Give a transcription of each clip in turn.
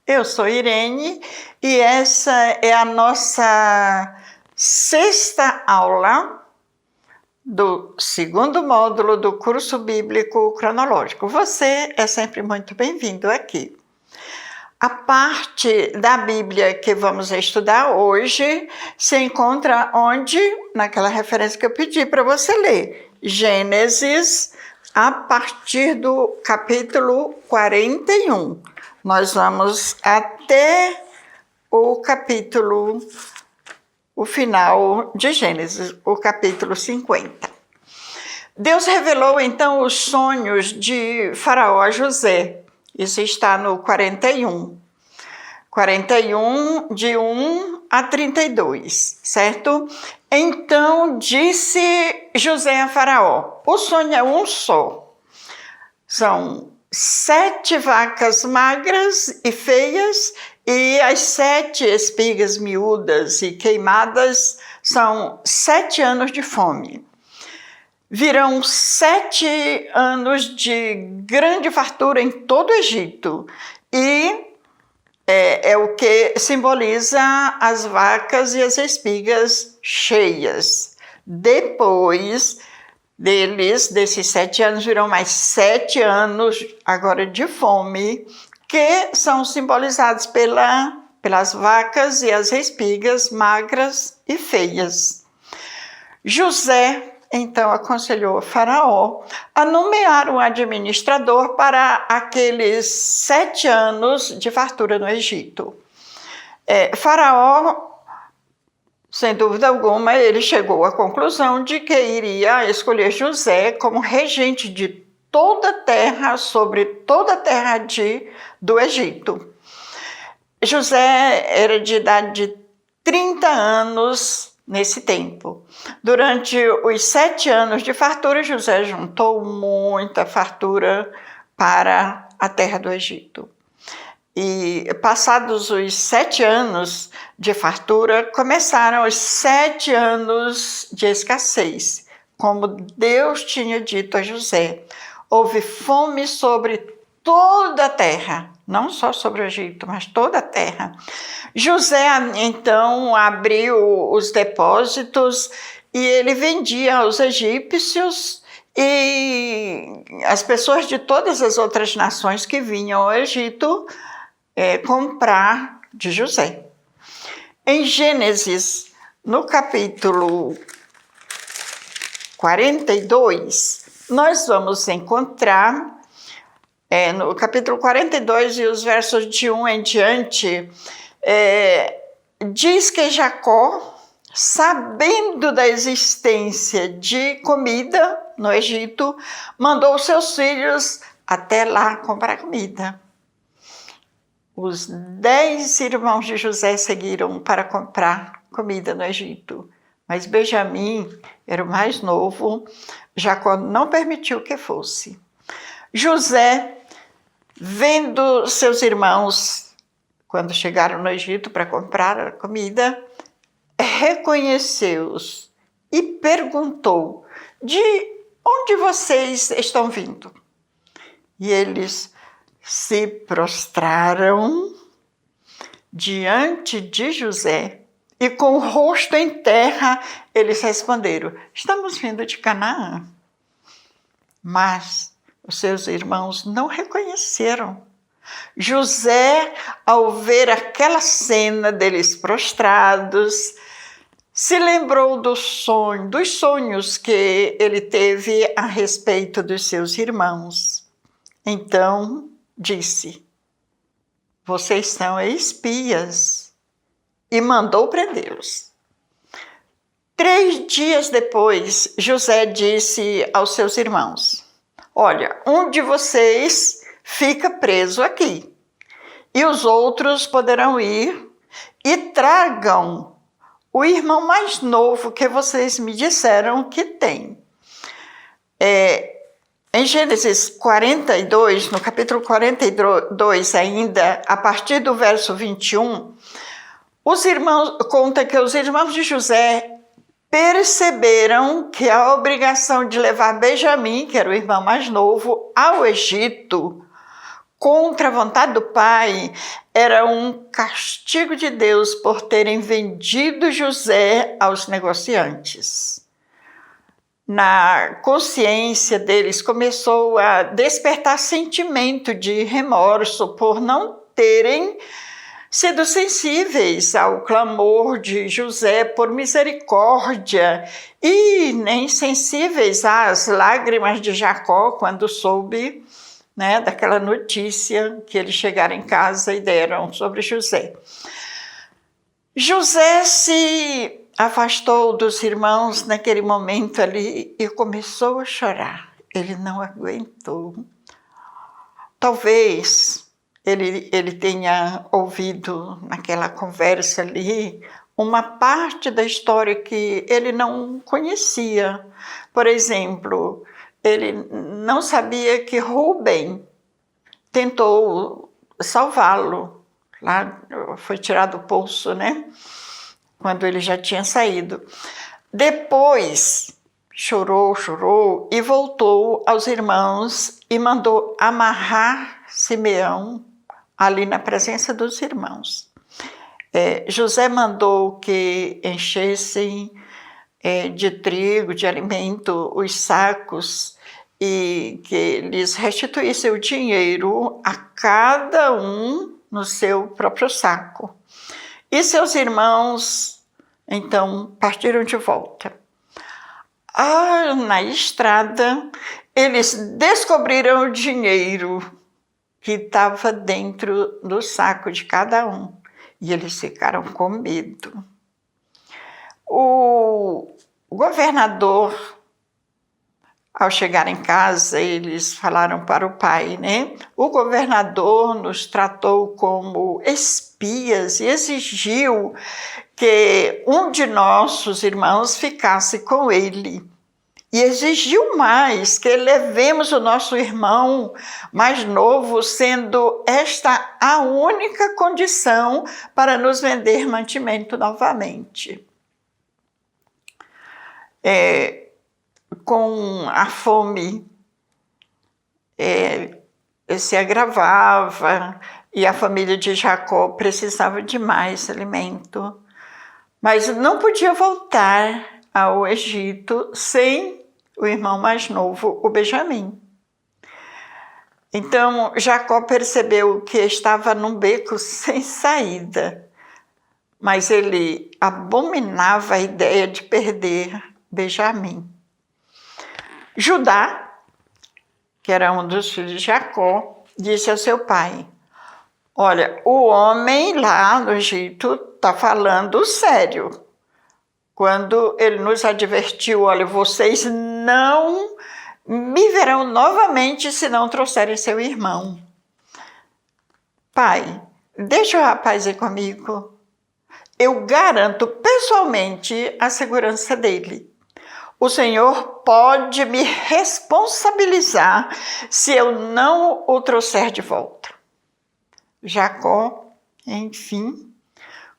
Eu sou Irene e essa é a nossa sexta aula do segundo módulo do curso bíblico cronológico. Você é sempre muito bem-vindo aqui. A parte da Bíblia que vamos estudar hoje se encontra onde? Naquela referência que eu pedi para você ler. Gênesis, a partir do capítulo 41. Nós vamos até o final de Gênesis, o capítulo 50. Deus revelou então os sonhos de Faraó a José. Isso está no 41. 41, de 1 a 32, certo? Então disse José a Faraó: o sonho é um só. São 7 vacas magras e feias, e as 7 espigas miúdas e queimadas são 7 anos de fome. Virão 7 anos de grande fartura em todo o Egito, e é o que simboliza as vacas e as espigas cheias. Depois desses 7 anos, virão mais 7 anos agora de fome, que são simbolizados pelas vacas e as espigas magras e feias. José então aconselhou a Faraó a nomear um administrador para aqueles 7 anos de fartura no Egito. Faraó, sem dúvida alguma, ele chegou à conclusão de que iria escolher José como regente de toda a terra, sobre toda a terra do Egito. José era de idade de 30 anos nesse tempo. Durante os 7 anos de fartura, José juntou muita fartura para a terra do Egito. E passados os 7 anos de fartura, começaram os 7 anos de escassez, como Deus tinha dito a José. Houve fome sobre toda a terra, não só sobre o Egito, mas toda a terra. José, então, abriu os depósitos e ele vendia aos egípcios e as pessoas de todas as outras nações que vinham ao Egito comprar de José. Em Gênesis, no capítulo 42, nós vamos encontrar, no capítulo 42 e os versos de 1 em diante, diz que Jacó, sabendo da existência de comida no Egito, mandou seus filhos até lá comprar comida. Os 10 irmãos de José seguiram para comprar comida no Egito, mas Benjamim era o mais novo. Jacó não permitiu que fosse. José, vendo seus irmãos, quando chegaram no Egito para comprar a comida, reconheceu-os e perguntou: de onde vocês estão vindo? E eles se prostraram diante de José e, com o rosto em terra, eles responderam: estamos vindo de Canaã. Mas os seus irmãos não reconheceram. José, ao ver aquela cena deles prostrados, se lembrou dos sonhos que ele teve a respeito dos seus irmãos. Então disse: vocês são espias, e mandou prendê-los. 3 dias depois, José disse aos seus irmãos: olha, um de vocês fica preso aqui, e os outros poderão ir e tragam o irmão mais novo que vocês me disseram que tem. Em Gênesis 42, no capítulo 42 ainda, a partir do verso 21, conta que os irmãos de José perceberam que a obrigação de levar Benjamim, que era o irmão mais novo, ao Egito, contra a vontade do pai, era um castigo de Deus por terem vendido José aos negociantes. Na consciência deles começou a despertar sentimento de remorso por não terem sido sensíveis ao clamor de José por misericórdia e nem sensíveis às lágrimas de Jacó quando soube, daquela notícia que eles chegaram em casa e deram sobre José. José se afastou dos irmãos naquele momento ali e começou a chorar. Ele não aguentou. Talvez ele tenha ouvido naquela conversa ali uma parte da história que ele não conhecia. Por exemplo, ele não sabia que Rúben tentou salvá-lo. Lá foi tirado do poço, quando ele já tinha saído. Depois chorou e voltou aos irmãos e mandou amarrar Simeão ali na presença dos irmãos. José mandou que enchessem de trigo, de alimento, os sacos e que lhes restituísse o dinheiro a cada um no seu próprio saco. E seus irmãos, então, partiram de volta. Na estrada, eles descobriram o dinheiro que estava dentro do saco de cada um. E eles ficaram com medo. O governador, ao chegar em casa, eles falaram para o pai, O governador nos tratou como espias e exigiu que um de nossos irmãos ficasse com ele. E exigiu mais que levemos o nosso irmão mais novo, sendo esta a única condição para nos vender mantimento novamente. Com a fome se agravava e a família de Jacó precisava de mais alimento, mas não podia voltar ao Egito sem o irmão mais novo, o Benjamim. Então Jacó percebeu que estava num beco sem saída, mas ele abominava a ideia de perder Benjamim. Judá, que era um dos filhos de Jacó, disse ao seu pai: olha, o homem lá no Egito está falando sério. Quando ele nos advertiu, olha, vocês não me verão novamente se não trouxerem seu irmão. Pai, deixa o rapaz ir comigo. Eu garanto pessoalmente a segurança dele. O Senhor pode me responsabilizar se eu não o trouxer de volta. Jacó, enfim,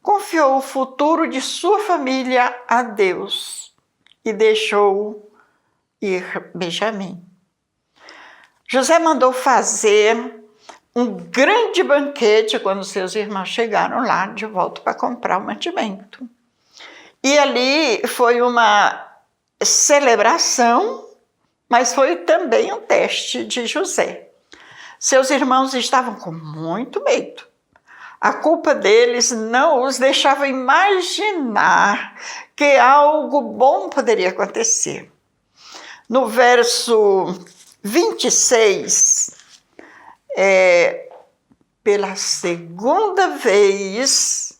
confiou o futuro de sua família a Deus e deixou ir Benjamim. José mandou fazer um grande banquete quando seus irmãos chegaram lá de volta para comprar o mantimento. E ali foi uma celebração, mas foi também um teste de José. Seus irmãos estavam com muito medo. A culpa deles não os deixava imaginar que algo bom poderia acontecer. No verso 26, pela segunda vez,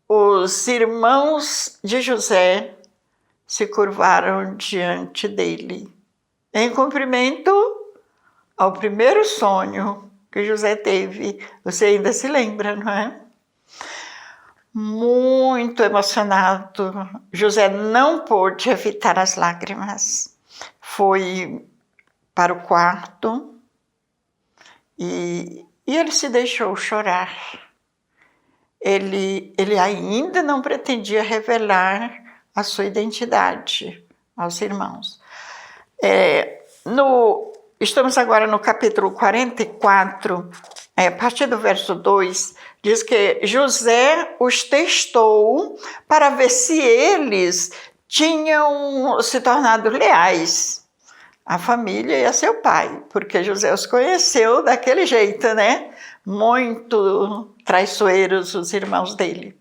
os irmãos de José se curvaram diante dele, em cumprimento ao primeiro sonho que José teve. Você ainda se lembra, não é? Muito emocionado, José não pôde evitar as lágrimas. Foi para o quarto e ele se deixou chorar. Ele ainda não pretendia revelar a sua identidade aos irmãos. No Estamos agora no capítulo 44, a partir do verso 2, diz que José os testou para ver se eles tinham se tornado leais à família e a seu pai, porque José os conheceu daquele jeito, né? Muito traiçoeiros os irmãos dele.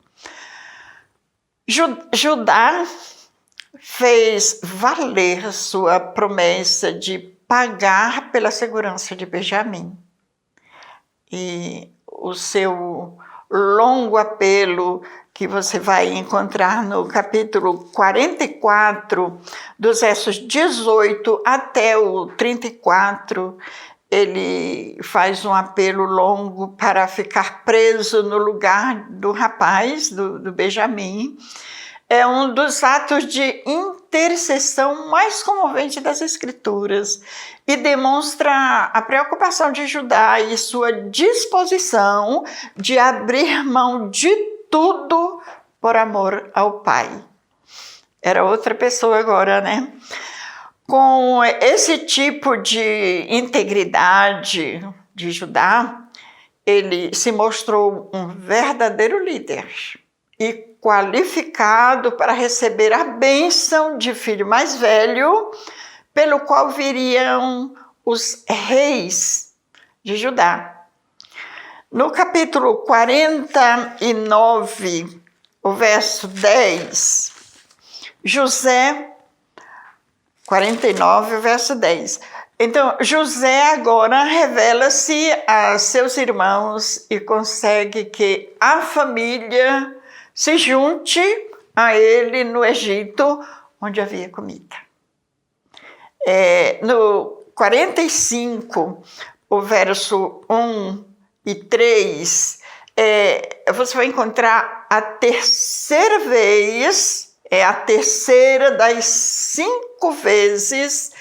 Judá fez valer sua promessa de pagar pela segurança de Benjamim. E o seu longo apelo, que você vai encontrar no capítulo 44, dos versos 18 até o 34, ele faz um apelo longo para ficar preso no lugar do rapaz, do Benjamim. É um dos atos de intercessão mais comovente das Escrituras e demonstra a preocupação de Judá e sua disposição de abrir mão de tudo por amor ao pai. Era outra pessoa agora, né? Com esse tipo de integridade de Judá, ele se mostrou um verdadeiro líder e qualificado para receber a bênção de filho mais velho, pelo qual viriam os reis de Judá. No capítulo 49, o verso 10, José, 49, o verso 10. Então, José agora revela-se a seus irmãos e consegue que a família se junte a ele no Egito, onde havia comida. No 45, o verso 1 e 3, você vai encontrar a terceira vez, a terceira das 5 vezes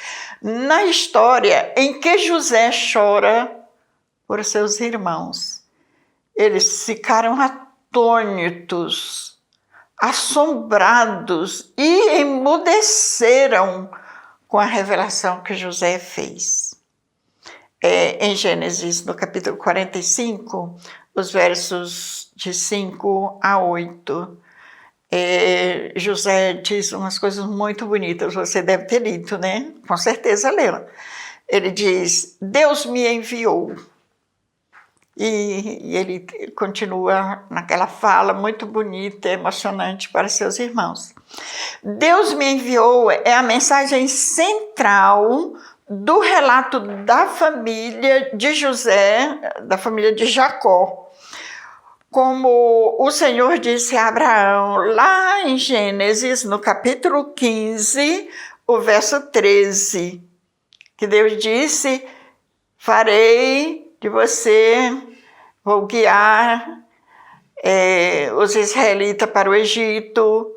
na história em que José chora por seus irmãos. Eles ficaram atônitos, assombrados e emudeceram com a revelação que José fez. Em Gênesis, no capítulo 45, os versos de 5 a 8, José diz umas coisas muito bonitas, você deve ter lido, né? Com certeza leu. Ele diz, Deus me enviou. E ele continua naquela fala muito bonita, emocionante para seus irmãos. Deus me enviou é a mensagem central do relato da família de José, da família de Jacó. Como o Senhor disse a Abraão, lá em Gênesis, no capítulo 15, o verso 13, que Deus disse, farei de você, vou guiar os israelitas para o Egito.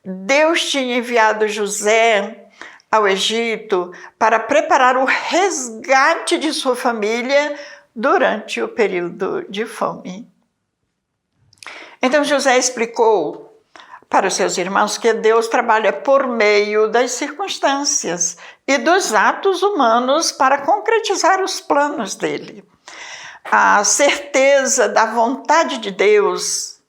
Deus tinha enviado José ao Egito para preparar o resgate de sua família durante o período de fome. Então José explicou para os seus irmãos que Deus trabalha por meio das circunstâncias e dos atos humanos para concretizar os planos dele. A certeza da vontade de Deus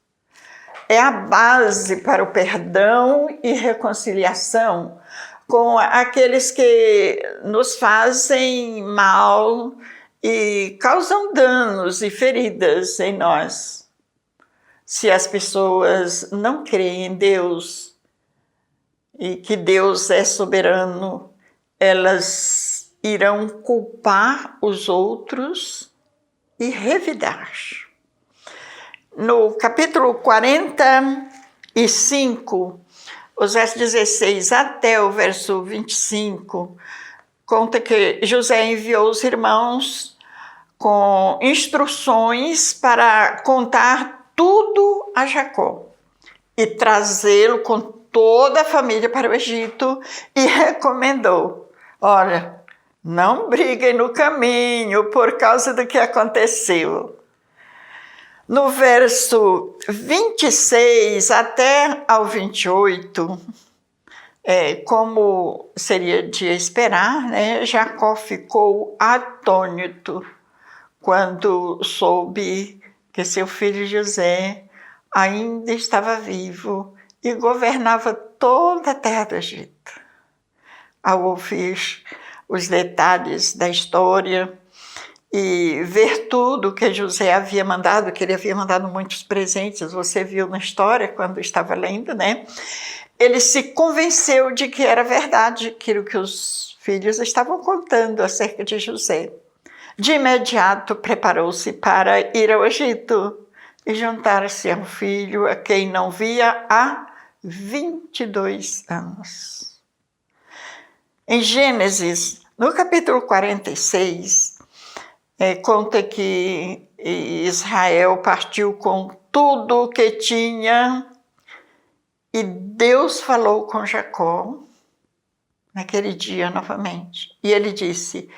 é a base para o perdão e reconciliação com aqueles que nos fazem mal e causam danos e feridas em nós. Se as pessoas não creem em Deus e que Deus é soberano, elas irão culpar os outros e revidar. No capítulo 45, os versos 16 até o verso 25, conta que José enviou os irmãos com instruções para contar tudo a Jacó e trazê-lo com toda a família para o Egito e recomendou, olha, não briguem no caminho por causa do que aconteceu. No verso 26 até ao 28, Como seria de esperar, né, Jacó ficou atônito quando soube que seu filho José ainda estava vivo e governava toda a terra do Egito. Ao ouvir os detalhes da história e ver tudo que José havia mandado, que ele havia mandado muitos presentes, você viu na história quando estava lendo, né? Ele se convenceu de que era verdade aquilo que os filhos estavam contando acerca de José. De imediato preparou-se para ir ao Egito e juntar-se a um filho a quem não via há 22 anos. Em Gênesis, no capítulo 46, conta que Israel partiu com tudo o que tinha e Deus falou com Jacó naquele dia novamente. E ele disse: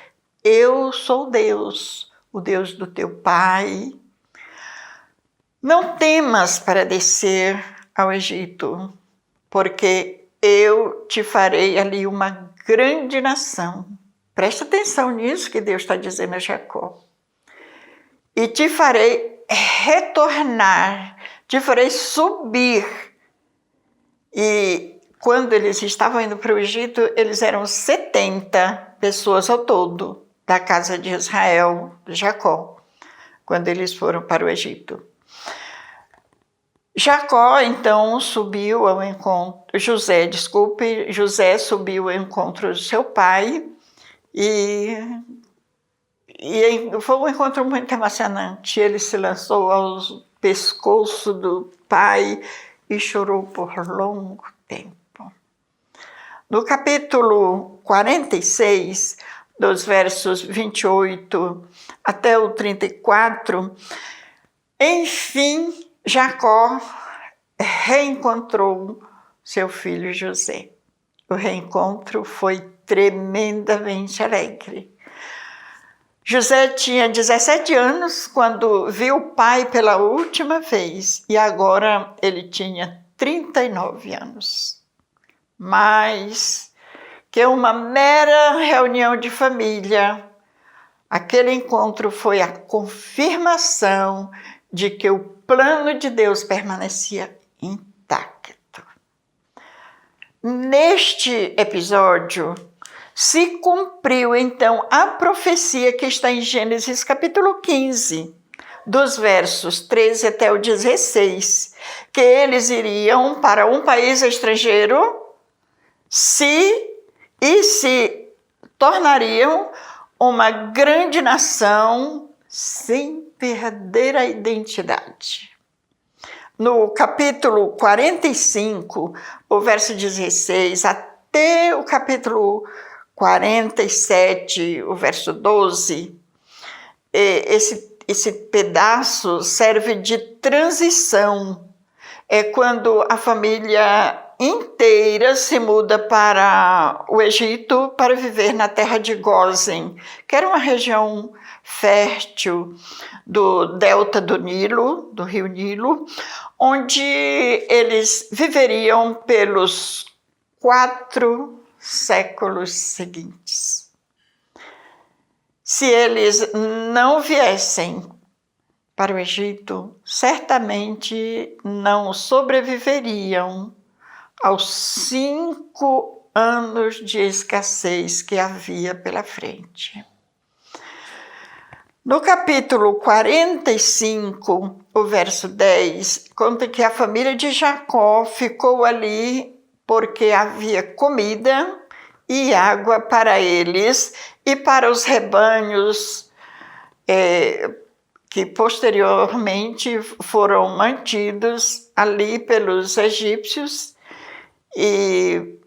eu sou Deus, o Deus do teu pai. Não temas para descer ao Egito, porque eu te farei ali uma grande nação. Presta atenção nisso que Deus está dizendo a Jacó. E te farei retornar, te farei subir. E quando eles estavam indo para o Egito, eles eram 70 pessoas ao todo, da casa de Israel, de Jacó, quando eles foram para o Egito. José subiu ao encontro do seu pai e foi um encontro muito emocionante. Ele se lançou ao pescoço do pai e chorou por longo tempo. No capítulo 46, dos versos 28 até o 34, enfim, Jacó reencontrou seu filho José. O reencontro foi tremendamente alegre. José tinha 17 anos quando viu o pai pela última vez e agora ele tinha 39 anos. Mais que uma mera reunião de família, aquele encontro foi a confirmação de que o plano de Deus permanecia intacto. Neste episódio, se cumpriu então a profecia que está em Gênesis capítulo 15, dos versos 13 até o 16, que eles iriam para um país estrangeiro se tornariam uma grande nação sem perder a identidade. No capítulo 45, o verso 16, até o capítulo 47, o verso 12, esse pedaço serve de transição. É quando a família inteira se muda para o Egito para viver na terra de Gósen, que era uma região fértil do delta do Nilo, do rio Nilo, onde eles viveriam pelos 4 séculos seguintes. Se eles não viessem para o Egito, certamente não sobreviveriam aos 5 anos de escassez que havia pela frente. No capítulo 45, o verso 10, conta que a família de Jacó ficou ali porque havia comida e água para eles e para os rebanhos que posteriormente foram mantidos ali pelos egípcios. E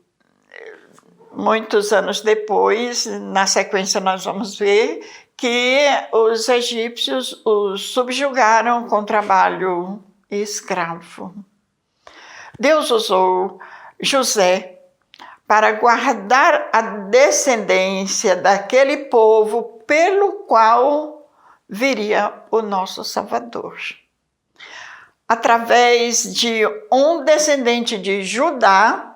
muitos anos depois, na sequência, nós vamos ver que os egípcios os subjugaram com trabalho escravo. Deus usou José para guardar a descendência daquele povo pelo qual viria o nosso Salvador. Através de um descendente de Judá,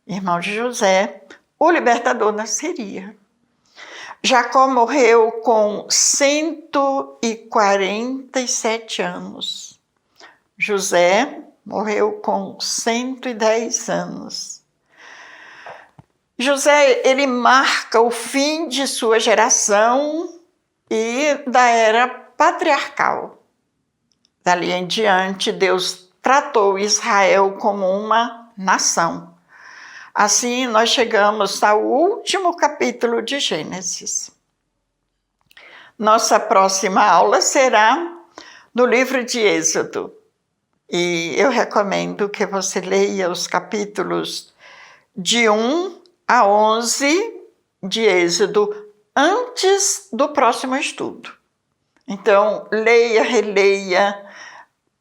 irmão de José, o libertador nasceria. Jacó morreu com 147 anos. José morreu com 110 anos. José, ele marca o fim de sua geração e da era patriarcal. Dali em diante, Deus tratou Israel como uma nação. Assim, nós chegamos ao último capítulo de Gênesis. Nossa próxima aula será no livro de Êxodo. E eu recomendo que você leia os capítulos de 1 a 11 de Êxodo antes do próximo estudo. Então, leia, releia,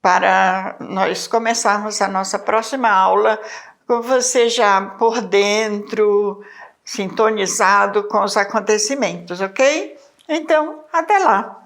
para nós começarmos a nossa próxima aula com você já por dentro, sintonizado com os acontecimentos, ok? Então, até lá!